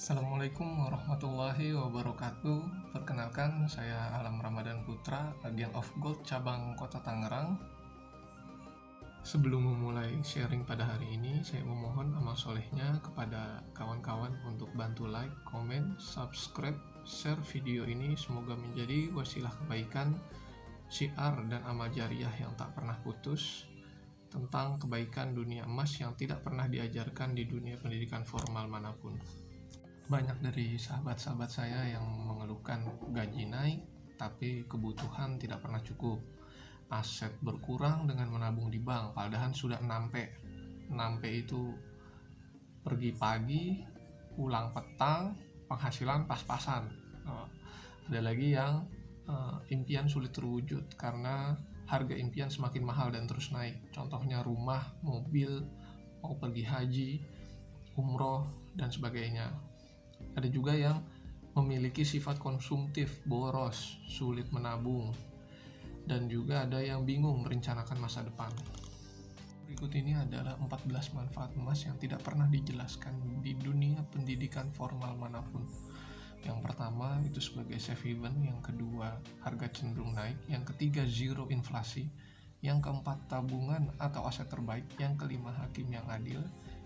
Assalamualaikum warahmatullahi wabarakatuh. Perkenalkan, saya Alam Ramadan Putra, agen of Gold cabang Kota Tangerang. Sebelum memulai sharing pada hari ini, saya memohon amal solehnya kepada kawan-kawan untuk bantu like, komen, subscribe, share video ini. Semoga menjadi wasilah kebaikan, syiar dan amal jariah yang tak pernah putus tentang kebaikan dunia emas yang tidak pernah diajarkan di dunia pendidikan formal manapun. Banyak dari sahabat-sahabat saya yang mengeluhkan gaji naik, tapi kebutuhan tidak pernah cukup. Aset berkurang dengan menabung di bank, padahal sudah 6P. 6P itu pergi pagi, pulang petang, penghasilan pas-pasan. Ada lagi yang impian sulit terwujud karena harga impian semakin mahal dan terus naik. Contohnya rumah, mobil, mau pergi haji, umroh, dan sebagainya. Ada juga yang memiliki sifat konsumtif, boros, sulit menabung, dan juga ada yang bingung merencanakan masa depan. Berikut ini adalah 14 manfaat emas yang tidak pernah dijelaskan di dunia pendidikan formal manapun. Yang pertama itu sebagai safe haven, yang kedua harga cenderung naik, yang ketiga zero inflasi, yang keempat tabungan atau aset terbaik, yang kelima hakim yang adil,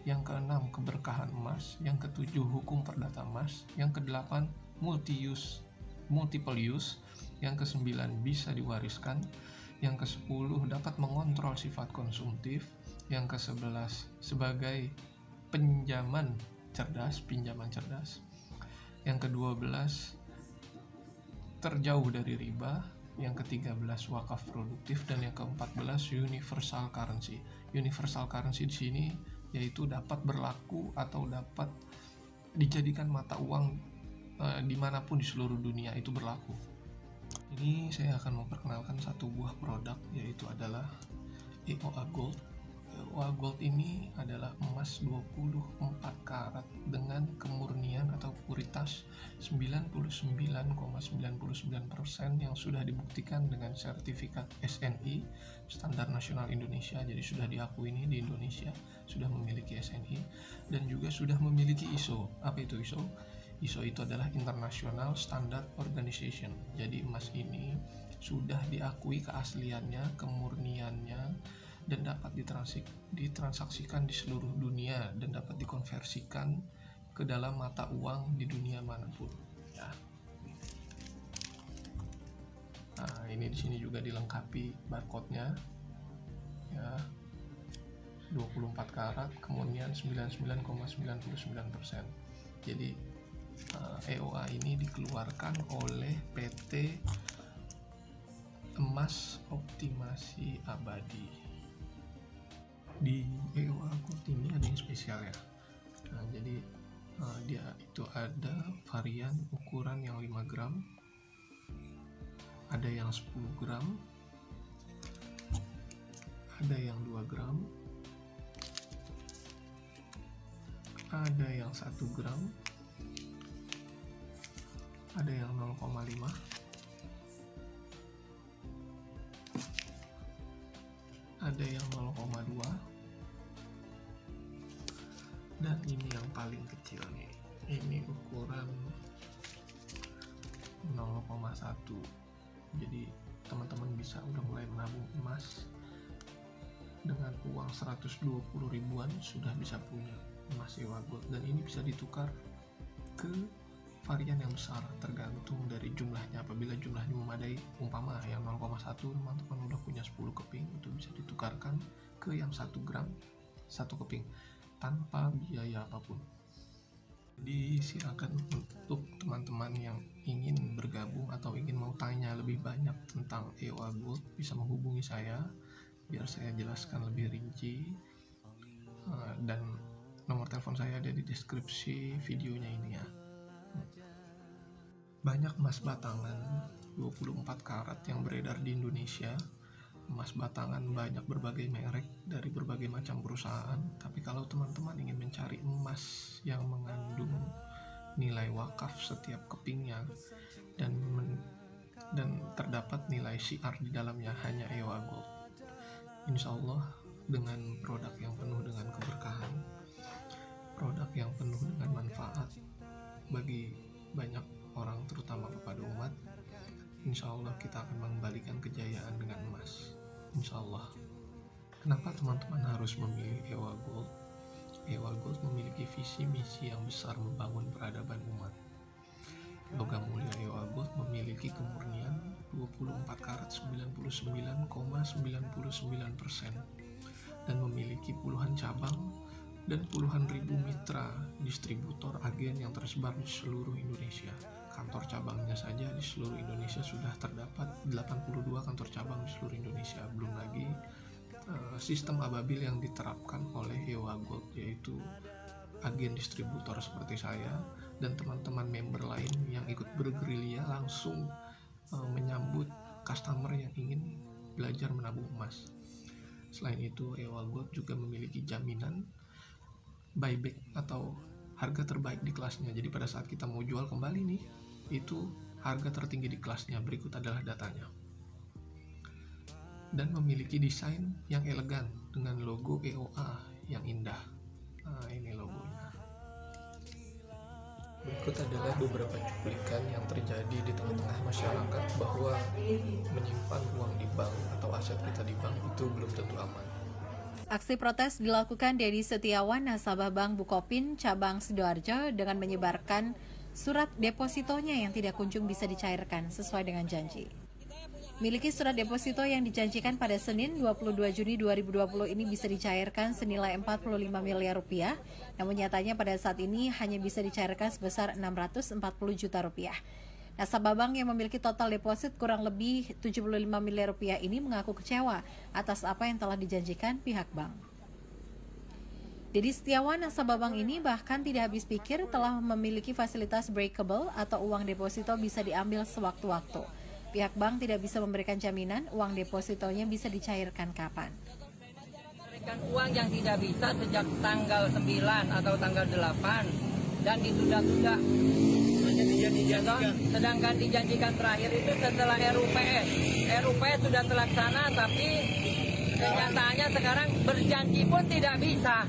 yang keenam keberkahan emas, yang ketujuh hukum perdata emas, yang kedelapan multiple use, yang kesembilan bisa diwariskan, yang kesepuluh dapat mengontrol sifat konsumtif, yang kesebelas sebagai pinjaman cerdas, yang ke-12 terjauh dari riba, yang ke-13 wakaf produktif, dan yang ke-14 universal currency. Universal currency di sini yaitu dapat berlaku atau dapat dijadikan mata uang dimanapun di seluruh dunia itu berlaku. Ini saya akan memperkenalkan satu buah produk, yaitu adalah EOA Gold. EOA Gold ini adalah emas 24 karat dengan kemurnian atau puritas 99,99% yang sudah dibuktikan dengan sertifikat SNI, Standar Nasional Indonesia. Jadi sudah diakui ini di Indonesia, sudah memiliki SNI dan juga sudah memiliki ISO. Apa itu ISO? ISO itu adalah International Standard Organization. Jadi emas ini sudah diakui keasliannya, kemurniannya, dan dapat ditransaksikan di seluruh dunia dan dapat dikonversikan ke dalam mata uang di dunia manapun. Ya. Nah, ini di sini juga dilengkapi barcode-nya. Ya. 24 karat, kemurnian 99,99%. Jadi EOA ini dikeluarkan oleh PT Emas Optimasi Abadi. Di EOA Gold ini ada yang spesial ya. Nah, jadi dia itu ada varian ukuran yang 5 gram, ada yang 10 gram, ada yang 2 gram, ada yang 1 gram, ada yang 0,5, ada yang 0,2, dan ini yang paling kecil nih, ini ukuran 0,1. jadi teman-teman bisa udah mulai menabung emas dengan uang 120 ribuan sudah bisa punya emas EOA Gold, dan ini bisa ditukar ke varian yang besar tergantung dari jumlahnya. Apabila jumlahnya memadai, umpama yang 0,1 teman-teman udah punya 10 keping, itu bisa ditukarkan ke yang 1 gram 1 keping tanpa biaya apapun. Jadi silakan untuk teman-teman yang ingin bergabung atau ingin mau tanya lebih banyak tentang EOA Gold bisa menghubungi saya biar saya jelaskan lebih rinci, dan nomor telepon saya ada di deskripsi videonya ini ya. Banyak emas batangan 24 karat yang beredar di Indonesia. Emas batangan banyak berbagai merek dari berbagai macam perusahaan, tapi kalau teman-teman ingin mencari emas yang mengandung nilai wakaf setiap kepingnya dan terdapat nilai syiar di dalamnya, hanya EOA Gold. Insya Allah dengan produk yang penuh dengan keberkahan, produk yang penuh dengan manfaat, bagi banyak orang, terutama kepada umat. Insya Allah kita akan mengembalikan kejayaan dengan emas, insya Allah. Kenapa teman-teman harus memilih Ewa Gold? Ewa Gold memiliki visi misi yang besar membangun peradaban umat. Logam mulia Ewa Gold memiliki kemurnian 24 karat 99,99% dan memiliki puluhan cabang dan puluhan ribu mitra distributor agen yang tersebar di seluruh Indonesia. Kantor cabangnya saja di seluruh Indonesia sudah terdapat 82 kantor cabang di seluruh Indonesia. Belum lagi sistem ababil yang diterapkan oleh Ewa Gold, yaitu agen distributor seperti saya dan teman-teman member lain yang ikut bergerilya langsung menyambut customer yang ingin belajar menabung emas. Selain itu, Ewa Gold juga memiliki jaminan buyback atau harga terbaik di kelasnya. Jadi pada saat kita mau jual kembali nih, itu harga tertinggi di kelasnya. Berikut adalah datanya. Dan memiliki desain yang elegan dengan logo EOA yang indah. Nah, ini logonya. Berikut adalah beberapa cuplikan yang terjadi di tengah-tengah masyarakat bahwa menyimpan uang di bank atau aset kita di bank itu belum tentu aman. Aksi protes dilakukan Dedi Setiawan, nasabah Bank Bukopin cabang Sidoarjo dengan menyebarkan surat depositonya yang tidak kunjung bisa dicairkan sesuai dengan janji. Miliki surat deposito yang dijanjikan pada Senin 22 Juni 2020 ini bisa dicairkan senilai 45 miliar rupiah, namun nyatanya pada saat ini hanya bisa dicairkan sebesar 640 juta rupiah. Nasabah bank yang memiliki total deposit kurang lebih 75 miliar rupiah ini mengaku kecewa atas apa yang telah dijanjikan pihak bank. Dedi Setiawan, nasabah bank ini bahkan tidak habis pikir telah memiliki fasilitas breakable atau uang deposito bisa diambil sewaktu-waktu. Pihak bank tidak bisa memberikan jaminan uang depositonya bisa dicairkan kapan. Memberikan uang yang tidak bisa sejak tanggal 9 atau tanggal 8 dan ditunda-tunda. Sedangkan dijanjikan terakhir itu setelah RUPS. RUPS sudah terlaksana tapi kenyataannya sekarang berjanji pun tidak bisa.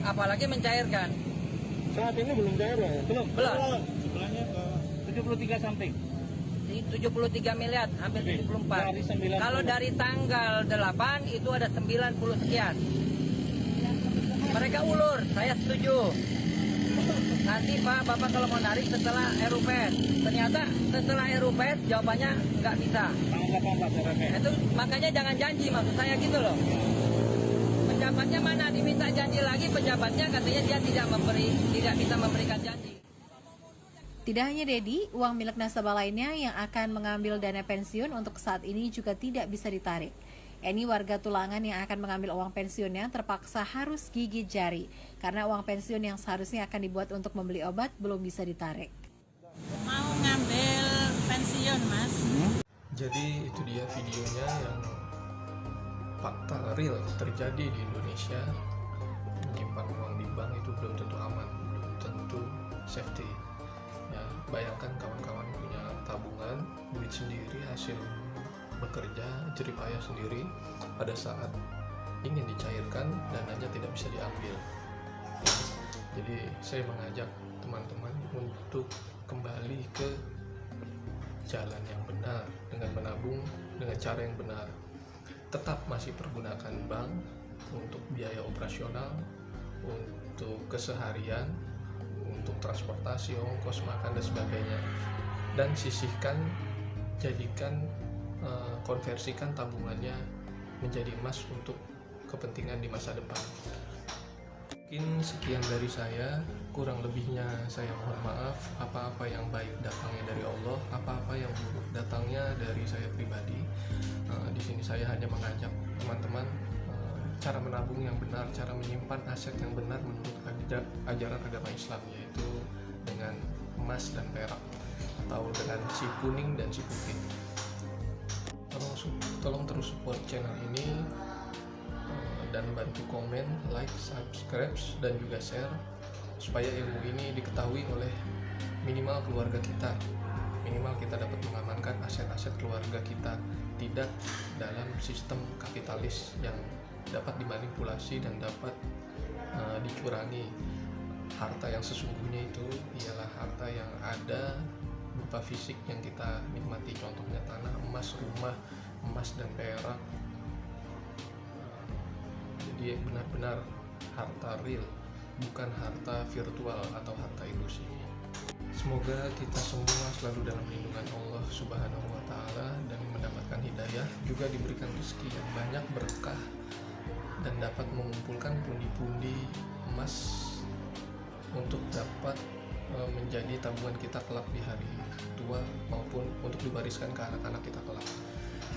Apalagi mencairkan. Saat ini belum cair ya? Belum. Sebelumnya ke 73 something. 73 miliar, hampir 74. Kalau dari tanggal 8 itu ada 90 sekian. Mereka ulur, saya setuju. Nanti Pak, Bapak kalau mau narik setelah RUPS. Ternyata setelah RUPS jawabannya nggak bisa. Itu makanya jangan janji, maksud saya gitu loh. Pejabatnya mana diminta janji lagi, pejabatnya katanya dia tidak bisa memberikan janji. Tidak hanya Dedi, uang milik nasabah lainnya yang akan mengambil dana pensiun untuk saat ini juga tidak bisa ditarik. Eni, warga Tulangan yang akan mengambil uang pensiunnya terpaksa harus gigit jari karena uang pensiun yang seharusnya akan dibuat untuk membeli obat belum bisa ditarik. Mau ngambil pensiun, Mas. Jadi itu dia videonya yang fakta real terjadi di Indonesia. Menyimpan uang di bank itu belum tentu aman, belum tentu safety. Ya, bayangkan kawan-kawan punya tabungan, duit sendiri hasil bekerja, jerih payah sendiri, pada saat ingin dicairkan dananya tidak bisa diambil. Jadi saya mengajak teman-teman untuk kembali ke jalan yang benar dengan menabung dengan cara yang benar. Tetap masih pergunakan bank untuk biaya operasional, untuk keseharian, untuk transportasi, ongkos makan dan sebagainya, dan sisihkan, jadikan konversikan tabungannya menjadi emas untuk kepentingan di masa depan. Mungkin sekian dari saya, kurang lebihnya saya mohon maaf. Apa-apa yang baik datangnya dari Allah, apa-apa yang buruk datangnya dari saya pribadi. Di sini saya hanya mengajak teman-teman cara menabung yang benar, cara menyimpan aset yang benar menurut ajaran agama Islam, yaitu dengan emas dan perak atau dengan si kuning dan si putih. Tolong terus support channel ini dan bantu komen, like, subscribe, dan juga share supaya ilmu ini diketahui oleh minimal keluarga kita. Minimal kita dapat mengamankan aset-aset keluarga kita tidak dalam sistem kapitalis yang dapat dimanipulasi dan dapat dicurangi. harta yang sesungguhnya itu ialah harta yang ada berupa fisik yang kita nikmati, contohnya tanah, emas, rumah, emas dan perak. Jadi benar-benar harta real, bukan harta virtual atau harta ilusi. Semoga kita semua selalu dalam lindungan Allah Subhanahu wa Ta'ala dan mendapatkan hidayah, juga diberikan rezeki yang banyak, berkah, dan dapat mengumpulkan pundi-pundi emas untuk dapat menjadi tabungan kita kelak di hari tua maupun untuk diwariskan ke anak-anak kita kelak.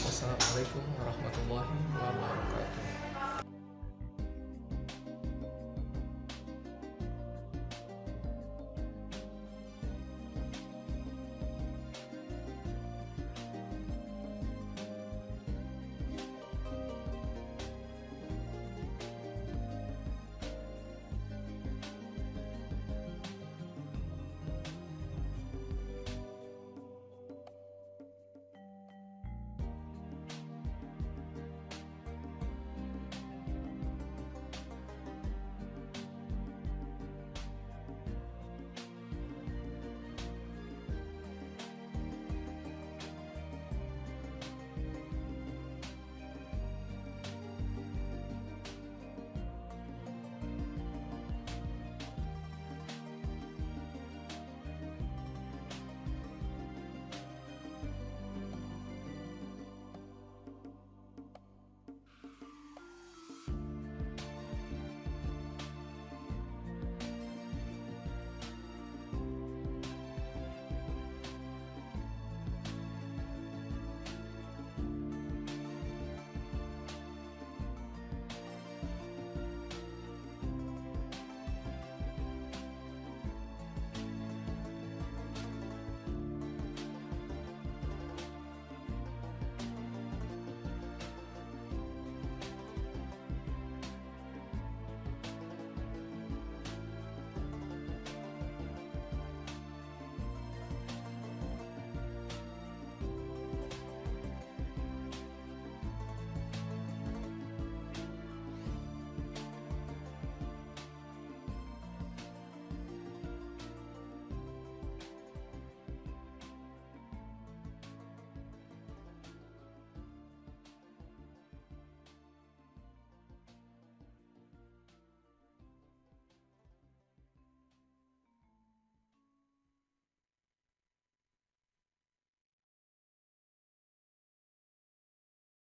Wassalamualaikum warahmatullahi wabarakatuh.